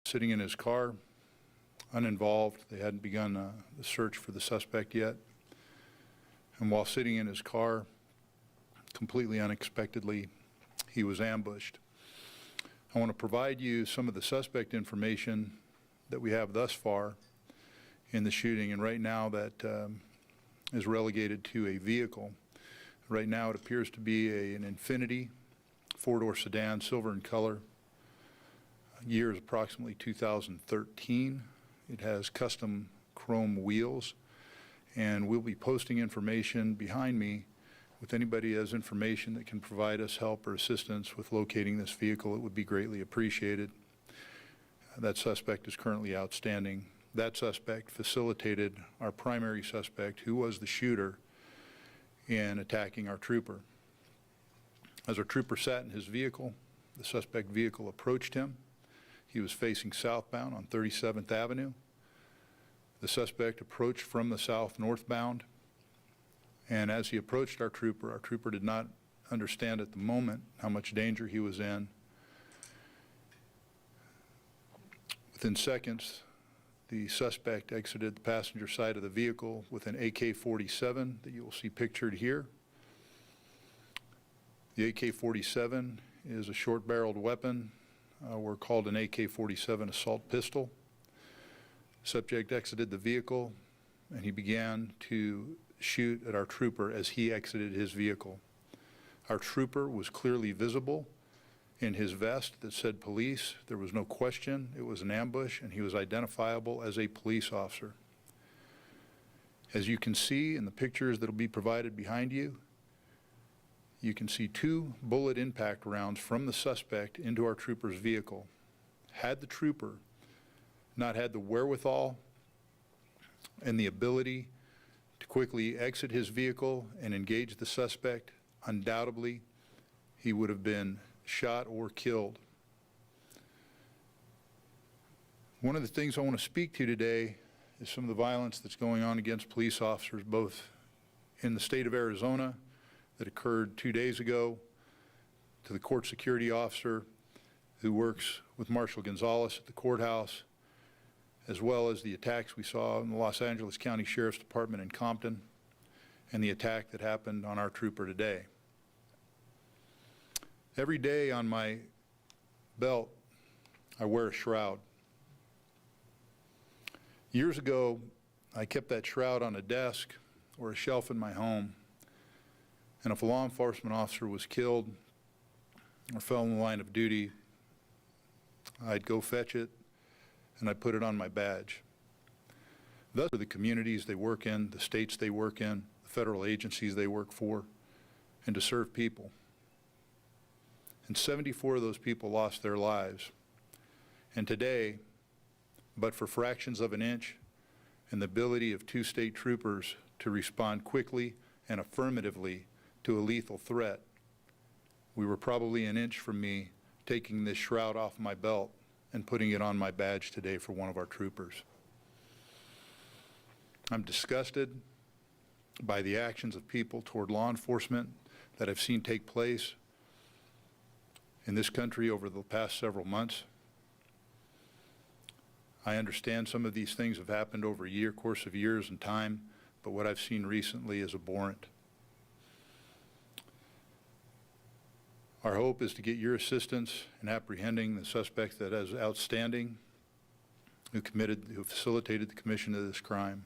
sitting in his car, uninvolved. They hadn't begun the search for the suspect yet. And while sitting in his car, completely unexpectedly, he was ambushed. I want to provide you some of the suspect information that we have thus far in the shooting, and right now that is relegated to a vehicle. Right now it appears to be an Infiniti four-door sedan, silver in color. Year is approximately 2013. It has custom chrome wheels, and we'll be posting information behind me with anybody who has information that can provide us help or assistance with locating this vehicle. It would be greatly appreciated. That suspect is currently outstanding. That suspect facilitated our primary suspect, who was the shooter, in attacking our trooper. As our trooper sat in his vehicle, the suspect vehicle approached him. He was facing southbound on 37th Avenue. The suspect approached from the south northbound, and as he approached our trooper did not understand at the moment how much danger he was in. Within seconds, the suspect exited the passenger side of the vehicle with an AK-47 that you will see pictured here. The AK-47 is a short-barreled weapon. We're called an AK-47 assault pistol. Subject exited the vehicle, and he began to shoot at our trooper as he exited his vehicle. Our trooper was clearly visible in his vest that said police. There was no question it was an ambush, and he was identifiable as a police officer. As you can see in the pictures that will be provided behind you, you can see 2 bullet impact rounds from the suspect into our trooper's vehicle. Had the trooper not had the wherewithal and the ability to quickly exit his vehicle and engage the suspect, undoubtedly he would have been shot or killed. One of the things I want to speak to today is some of the violence that's going on against police officers, both in the state of Arizona that occurred 2 days ago, to the court security officer who works with Marshal Gonzalez at the courthouse, as well as the attacks we saw in the Los Angeles County Sheriff's Department in Compton, and the attack that happened on our trooper today. Every day on my belt, I wear a shroud. Years ago, I kept that shroud on a desk or a shelf in my home, and if a law enforcement officer was killed or fell in the line of duty, I'd go fetch it and I'd put it on my badge. Thus, for the communities they work in, the states they work in, the federal agencies they work for, and to serve people. And 74 of those people lost their lives. And today, but for fractions of an inch and the ability of 2 state troopers to respond quickly and affirmatively to a lethal threat, we were probably an inch from me taking this shroud off my belt and putting it on my badge today for one of our troopers. I'm disgusted by the actions of people toward law enforcement that I've seen take place in this country over the past several months. I understand some of these things have happened over a course of years and time, but what I've seen recently is abhorrent. Our hope is to get your assistance in apprehending the suspect that is outstanding, who facilitated the commission of this crime.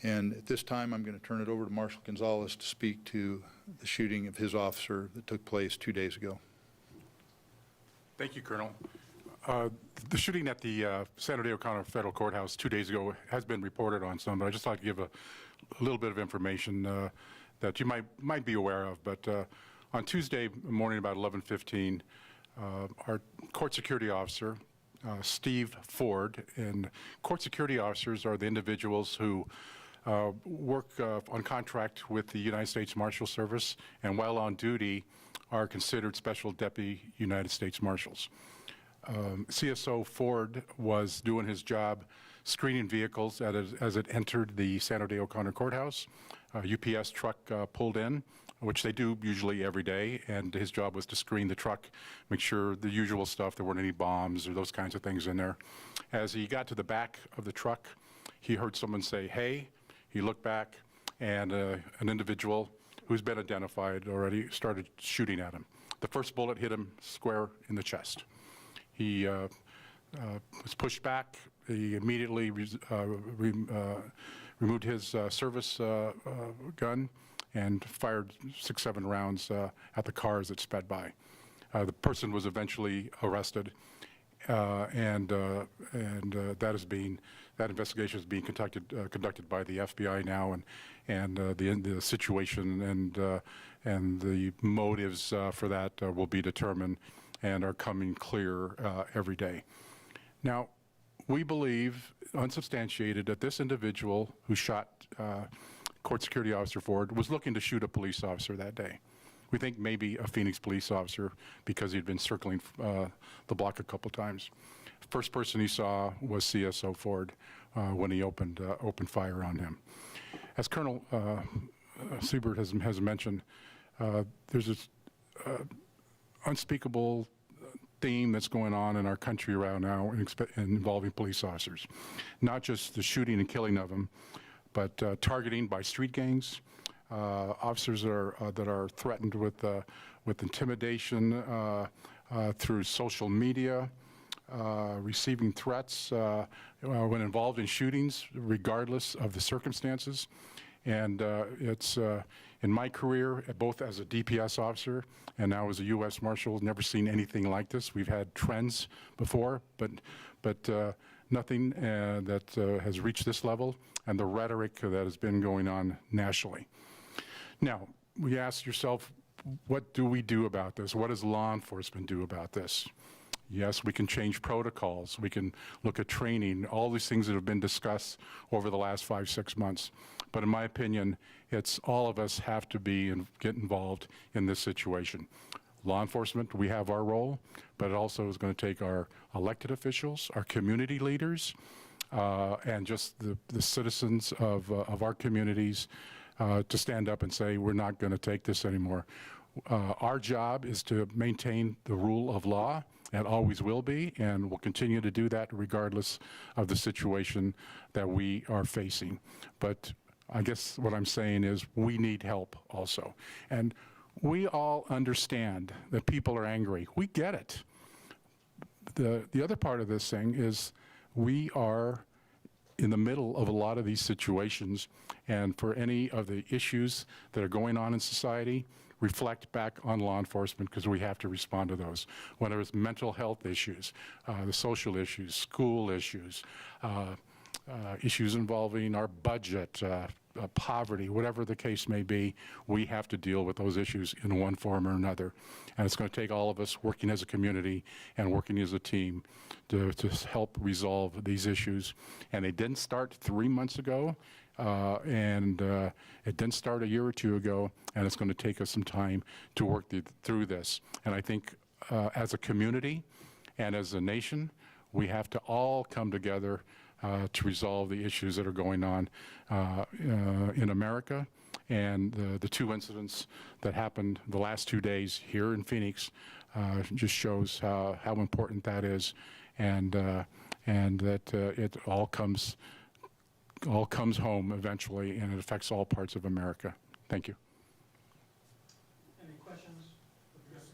And at this time, I'm going to turn it over to Marshal Gonzalez to speak to the shooting of his officer that took place 2 days ago. Thank you, Colonel. The shooting at the San Jose O'Connor Federal Courthouse 2 days ago has been reported on some, but I'd just like to give a little bit of information that you might be aware of. But on Tuesday morning about 11:15, our court security officer, Steve Ford, and court security officers are the individuals who work on contract with the United States Marshal Service, and while on duty are considered Special Deputy United States Marshals. CSO Ford was doing his job screening vehicles as it entered the San Jose O'Connor Courthouse. A UPS truck pulled in which they do usually every day, and his job was to screen the truck, make sure the usual stuff, there weren't any bombs or those kinds of things in there. As he got to the back of the truck, he heard someone say, "Hey." He looked back, and an individual who's been identified already started shooting at him. The first bullet hit him square in the chest. He was pushed back. He immediately removed his service gun and fired 6-7 rounds at the car as it sped by. The person was eventually arrested, and that investigation is being conducted by the FBI now, and the situation and the motives for that will be determined and are coming clear every day. Now, we believe, unsubstantiated, that this individual who shot Court Security Officer Ford was looking to shoot a police officer that day. We think maybe a Phoenix police officer because he'd been circling the block a couple times. First person he saw was CSO Ford when he opened fire on him. As Colonel Siebert has mentioned, there's this unspeakable theme that's going on in our country right now involving police officers. Not just the shooting and killing of them, but targeting by street gangs, officers that are threatened with intimidation through social media, receiving threats when involved in shootings, regardless of the circumstances. And it's in my career, both as a DPS officer and now as a U.S. Marshal, never seen anything like this. We've had trends before, but nothing that has reached this level, and the rhetoric that has been going on nationally. Now, we ask yourself, what do we do about this? What does law enforcement do about this? Yes, we can change protocols. We can look at training, all these things that have been discussed over the last 5-6 months. But in my opinion, it's all of us have to be and get involved in this situation. Law enforcement, we have our role, but it also is going to take our elected officials, our community leaders, and just the citizens of our communities to stand up and say, we're not going to take this anymore. Our job is to maintain the rule of law, and always will be, and we'll continue to do that regardless of the situation that we are facing. But I guess what I'm saying is we need help also. And we all understand that people are angry. We get it. The other part of this thing is we are in the middle of a lot of these situations, and for any of the issues that are going on in society, reflect back on law enforcement because we have to respond to those. Whether it's mental health issues, the social issues, school issues, issues involving our budget, poverty, whatever the case may be, we have to deal with those issues in one form or another. And it's going to take all of us working as a community and working as a team to help resolve these issues. And they didn't start 3 months ago. It didn't start a year or two ago, and it's going to take us some time to work through this. And I think as a community and as a nation, we have to all come together to resolve the issues that are going on in America. And the 2 incidents that happened the last 2 days here in Phoenix just shows how important that is, and that it all comes home eventually, and it affects all parts of America. Thank you. Any questions? Yes, sir.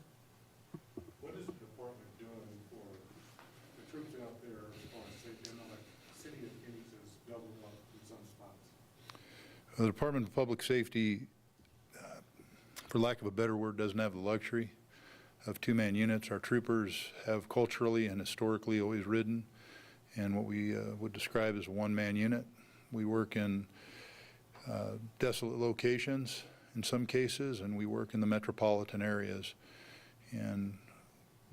What is the department doing for the troops out there as far as safety? I know like the city of Phoenix has doubled up in some spots. The Department of Public Safety, for lack of a better word, doesn't have the luxury of two-man units. Our troopers have culturally and historically always ridden in what we would describe as a one-man unit. We work in desolate locations in some cases, and we work in the metropolitan areas. And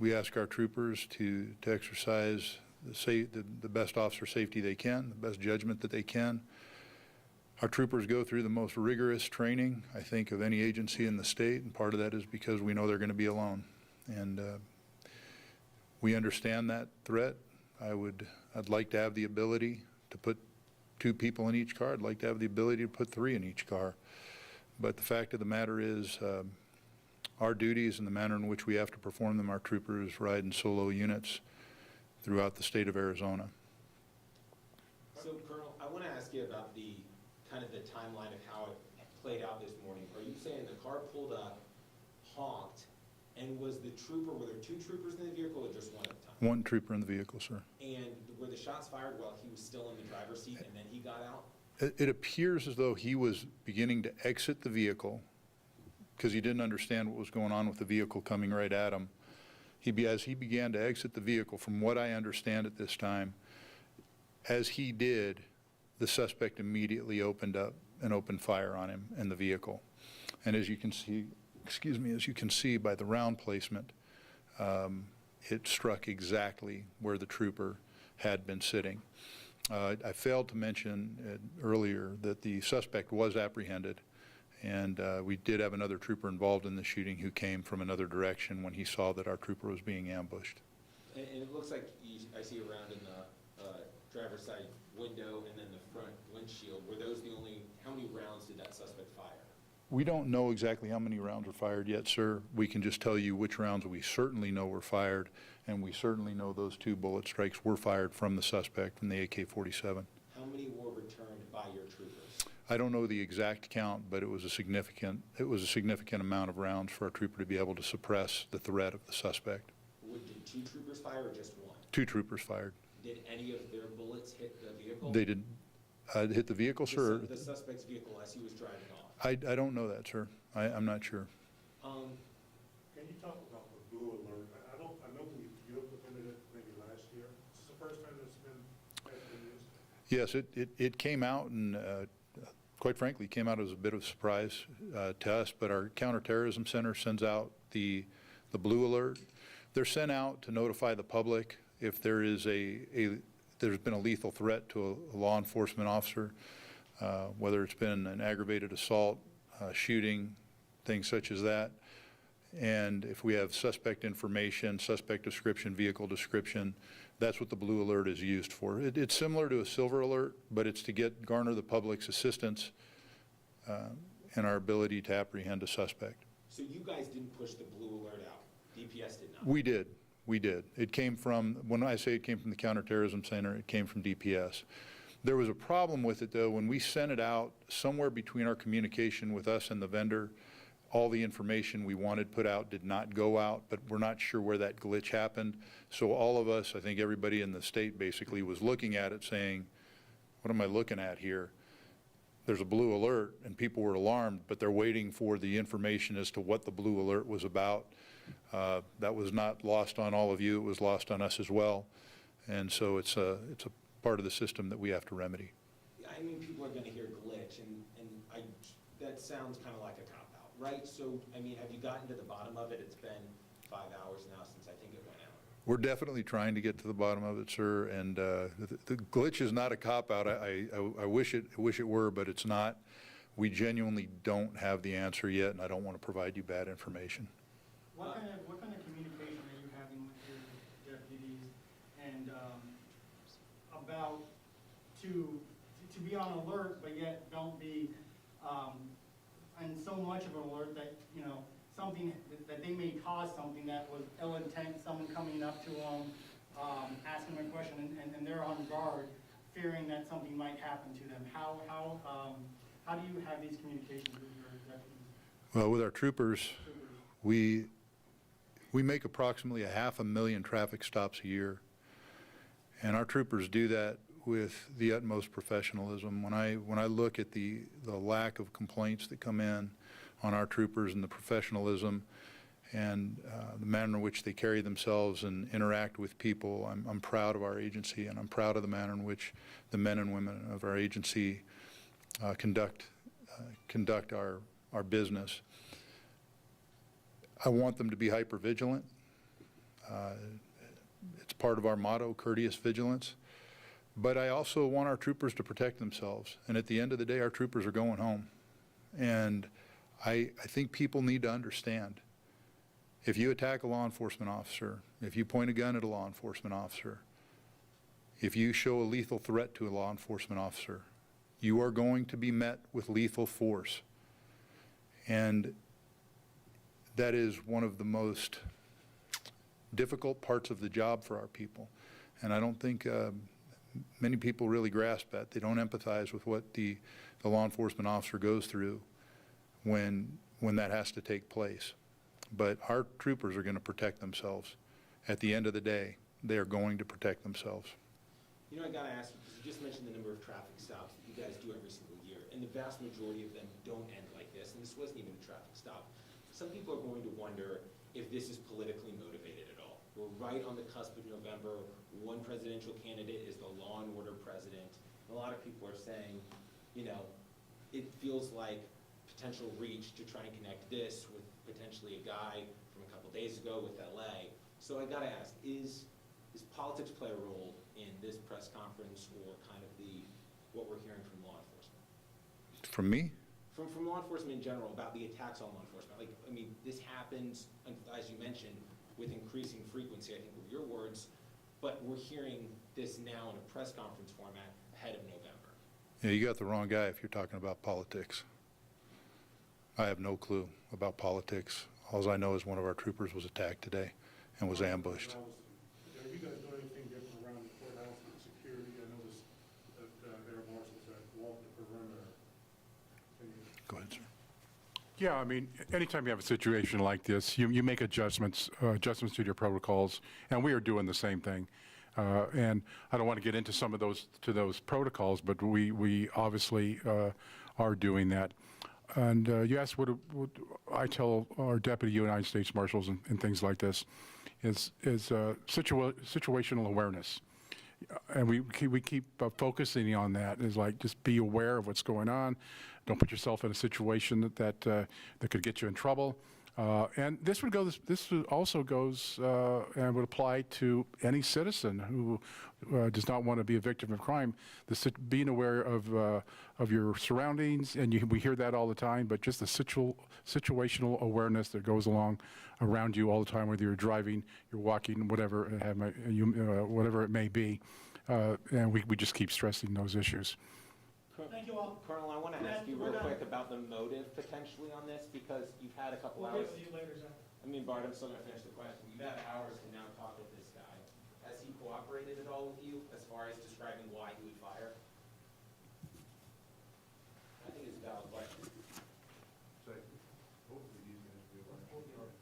we ask our troopers to exercise the best officer safety they can, the best judgment that they can. Our troopers go through the most rigorous training, I think, of any agency in the state, and part of that is because we know they're going to be alone. And we understand that threat. I'd like to have the ability to put 2 people in each car. I'd like to have the ability to put 3 in each car. But the fact of the matter is, our duties and the manner in which we have to perform them, our troopers ride in solo units throughout the state of Arizona. So Colonel, I want to ask you about the kind of the timeline of how it played out this morning. Are you saying the car pulled up, honked, and were there two troopers in the vehicle or just one at a time? One trooper in the vehicle, sir. And were the shots fired while he was still in the driver's seat and then he got out? It appears as though he was beginning to exit the vehicle because he didn't understand what was going on with the vehicle coming right at him. As he began to exit the vehicle, from what I understand at this time, as he did, the suspect immediately opened up and opened fire on him and the vehicle. And as you can see by the round placement, it struck exactly where the trooper had been sitting. I failed to mention earlier that the suspect was apprehended, and we did have another trooper involved in the shooting who came from another direction when he saw that our trooper was being ambushed. And it looks like I see a round in the driver's side window and then the front windshield. Were those how many rounds did that suspect fire? We don't know exactly how many rounds were fired yet, sir. We can just tell you which rounds we certainly know were fired, and we certainly know those 2 bullet strikes were fired from the suspect from the AK-47. How many were returned by your troopers? I don't know the exact count, but it was a significant amount of rounds for our trooper to be able to suppress the threat of the suspect. Did 2 troopers fire or just 1? 2 troopers fired. Did any of their bullets hit the vehicle? They did hit the vehicle, sir? The suspect's vehicle as he was driving off. I don't know that, sir. I'm not sure. Can you talk about the blue alert? I know you implemented it maybe last year. Is this the first time it's been used? Yes, it came out, and quite frankly, came out as a bit of a surprise to us, but our counterterrorism center sends out the blue alert. They're sent out to notify the public if there is there's been a lethal threat to a law enforcement officer, whether it's been an aggravated assault, shooting, things such as that. And if we have suspect information, suspect description, vehicle description, that's what the blue alert is used for. It's similar to a silver alert, but it's to garner the public's assistance in our ability to apprehend a suspect. So you guys didn't push the blue alert out? DPS did not? We did. It came from, when I say it came from the counterterrorism center, it came from DPS. There was a problem with it, though. When we sent it out, somewhere between our communication with us and the vendor, all the information we wanted put out did not go out, but we're not sure where that glitch happened. So all of us, I think everybody in the state basically was looking at it saying, what am I looking at here? There's a blue alert, and people were alarmed, but they're waiting for the information as to what the blue alert was about. That was not lost on all of you. It was lost on us as well. And so it's a part of the system that we have to remedy. I mean, people are going to hear glitch, and that sounds kind of like a cop-out, right? So, I mean, have you gotten to the bottom of it? It's been 5 hours now since I think it went out. We're definitely trying to get to the bottom of it, sir, and the glitch is not a cop-out. I wish it were, but it's not. We genuinely don't have the answer yet, and I don't want to provide you bad information. What kind of communication are you having with your deputies and about to be on alert, but yet don't be and so much of an alert that, you know, something that they may cause something that was ill intent, someone coming up to them, asking them a question, and they're on guard, fearing that something might happen to them. How do you have these communications with your deputies? Well, with our troopers, we make approximately 500,000 traffic stops a year, and our troopers do that with the utmost professionalism. When I look at the lack of complaints that come in on our troopers and the professionalism and the manner in which they carry themselves and interact with people, I'm proud of our agency, and I'm proud of the manner in which the men and women of our agency conduct our business. I want them to be hyper-vigilant. It's part of our motto, courteous vigilance. But I also want our troopers to protect themselves. And at the end of the day, our troopers are going home. And I think people need to understand, if you attack a law enforcement officer, if you point a gun at a law enforcement officer, if you show a lethal threat to a law enforcement officer, you are going to be met with lethal force. And that is one of the most difficult parts of the job for our people. And I don't think many people really grasp that. They don't empathize with what the law enforcement officer goes through when that has to take place. But our troopers are going to protect themselves. At the end of the day, they are going to protect themselves. You know, I gotta ask you, because you just mentioned the number of traffic stops that you guys do every single year, and the vast majority of them don't end like this, and this wasn't even a traffic stop. Some people are going to wonder if this is politically motivated at all. We're right on the cusp of November. One presidential candidate is the law and order president. And a lot of people are saying, you know, it feels like potential reach to try and connect this with potentially a guy from a couple days ago with LA. So I gotta ask, is politics play a role in this press conference or kind of what we're hearing from law enforcement? From me? From law enforcement in general about the attacks on law enforcement. Like, I mean, this happens, as you mentioned, with increasing frequency, I think were your words, but we're hearing this now in a press conference format ahead of November. Yeah, you got the wrong guy if you're talking about politics. I have no clue about politics. All I know is one of our troopers was attacked today and was ambushed. Are you guys doing anything different around the courthouse with security? I noticed that air marshals that walk the perimeter. Go ahead, sir. Yeah, I mean, anytime you have a situation like this, you make adjustments to your protocols, and we are doing the same thing. And I don't want to get into some of those protocols, but we obviously are doing that. And you asked what I tell our deputy United States Marshals and things like this is situational awareness. And we keep focusing on that. Is like, just be aware of what's going on. Don't put yourself in a situation that could get you in trouble. And this also goes and would apply to any citizen who does not want to be a victim of crime. Being aware of your surroundings, and we hear that all the time, but just the situational awareness that goes along around you all the time, whether you're driving, you're walking, whatever it may be. And we just keep stressing those issues. Thank you all. Colonel, I want to ask you real quick about the motive potentially on this, because you've had a couple We'll hours. get to you later, Zach. I mean, Bart, I'm still going to finish the question. You've had hours to now talk with this guy. Has he cooperated at all with you as far as describing why he would fire? I think it's a valid question.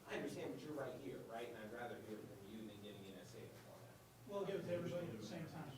I understand, but you're right here, right? And I'd rather hear from you than getting an essay format. We'll give it to everybody at the same time.